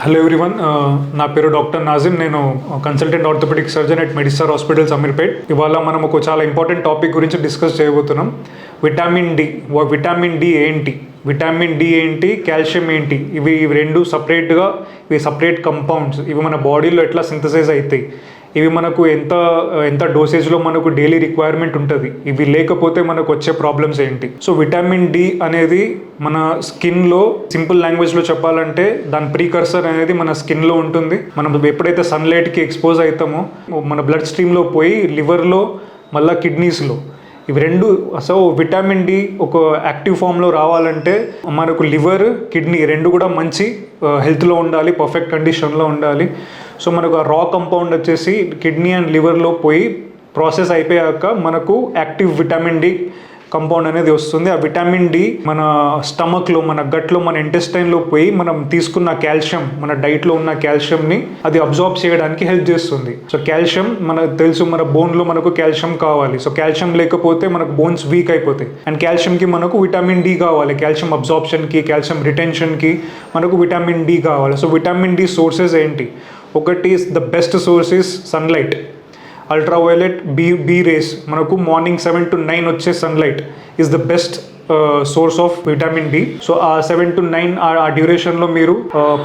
Hello everyone, నా పేరు doctor Nazim. నేను consultant orthopaedic surgeon at Medistar hospitals Ameerpet. ఇవాళ మనం ఒక చాలా ఇంపార్టెంట్ టాపిక్ గురించి డిస్కస్ చేయబోతున్నాం. Vitamin D. విటామిన్ డి ఏంటి, విటామిన్ డి ఏంటి, కాల్షియం ఏంటి, ఇవి రెండు సపరేట్గా, ఇవి సపరేట్ కంపౌండ్స్. ఇవి మన బాడీలో ఎట్లా సింథసైజ్ అవుతాయి, ఇవి మనకు ఎంత డోసేజ్లో మనకు డైలీ రిక్వైర్మెంట్ ఉంటుంది, ఇవి లేకపోతే మనకు వచ్చే ప్రాబ్లమ్స్ ఏంటి. సో విటామిన్ డి అనేది మన స్కిన్లో, సింపుల్ లాంగ్వేజ్లో చెప్పాలంటే దాని ప్రీకర్సర్ అనేది మన స్కిన్లో ఉంటుంది. మనం ఎప్పుడైతే సన్లైట్కి ఎక్స్పోజ్ అవుతామో మన బ్లడ్ స్ట్రీమ్లో పోయి లివర్లో, మళ్ళీ కిడ్నీస్లో, ఇవి రెండు. సో విటామిన్ డి ఒక యాక్టివ్ ఫామ్లో రావాలంటే మనకు లివర్, కిడ్నీ రెండు కూడా మంచి హెల్త్లో ఉండాలి, పర్ఫెక్ట్ కండిషన్లో ఉండాలి. సో మనకు ఆ రా కంపౌండ్ వచ్చేసి కిడ్నీ అండ్ లివర్లో పోయి ప్రాసెస్ అయిపోయాక మనకు యాక్టివ్ విటామిన్ డి కంపౌండ్ అనేది వస్తుంది. ఆ విటామిన్ డి మన స్టమక్లో, మన గట్లో, మన ఇంటెస్టైన్లో పోయి మనం తీసుకున్న కాల్షియం, మన డైట్లో ఉన్న కాల్షియంని అది అబ్జార్బ్ చేయడానికి హెల్ప్ చేస్తుంది. సో కాల్షియం మనకు తెలుసు, మన బోన్లో మనకు కాల్షియం కావాలి. సో కాల్షియం లేకపోతే మనకు బోన్స్ వీక్ అయిపోతాయి. అండ్ కాల్షియంకి మనకు విటామిన్ డి కావాలి. కాల్షియం అబ్జార్ప్షన్కి, కాల్షియం రిటెన్షన్కి మనకు విటామిన్ డి కావాలి. సో విటామిన్ డి సోర్సెస్ ఏంటి? ఒకటి, the best source is sunlight. Ultraviolet B rays, మనకు మార్నింగ్ 7 to 9 వచ్చే sunlight is the best source of vitamin D. So ఆ 7 to 9 ఆ డ్యూరేషన్లో మీరు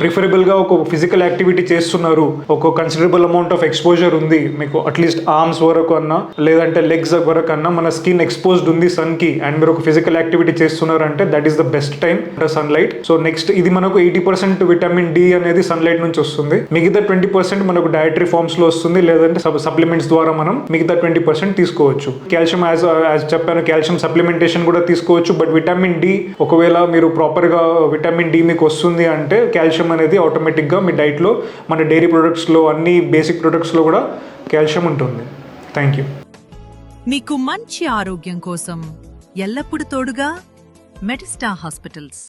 ప్రిఫరబుల్గా ఒక ఫిజికల్ యాక్టివిటీ చేస్తున్నారు, ఒక కన్సిడరబుల్ అమౌంట్ ఆఫ్ ఎక్స్పోజర్ ఉంది మీకు, అట్లీస్ట్ ఆర్మ్స్ వరకు అన్నా లేదంటే లెగ్స్ వరకు అన్నా మన స్కిన్ ఎక్స్పోజ్డ్ ఉంది సన్కి, అండ్ మీరు ఒక ఫిజికల్ యాక్టివిటీ చేస్తున్నారు అంటే that is the best time for sunlight. So next, ఇది మనకు 80% విటామిన్ డి అనేది సన్లైట్ నుంచి వస్తుంది. మిగతా 20% మనకు డయటరీ ఫార్మ్స్లో వస్తుంది, లేదంటే సప్లిమెంట్స్ ద్వారా మనం మిగతా 20% తీసుకోవచ్చు. కాల్షియం యాజ్ చెప్పాను, కాల్షియం సప్లిమెంటేషన్ కూడా తీసుకోవచ్చు. బట్ విటమిన్ డి, ఒకవేళ మీరు ప్రాపర్గా విటమిన్ డి మీకు వస్తుంది అంటే కాల్షియం అనేది ఆటోమేటిక్గా మీ డైట్లో, మన డైరీ ప్రొడక్ట్స్లో, అన్ని బేసిక్ ప్రొడక్ట్స్లో కూడా కాల్షియం ఉంటుంది. Thank you. మీకు మంచి ఆరోగ్యం కోసం ఎల్లప్పుడూ తోడుగా మెడిస్టార్ హాస్పిటల్స్.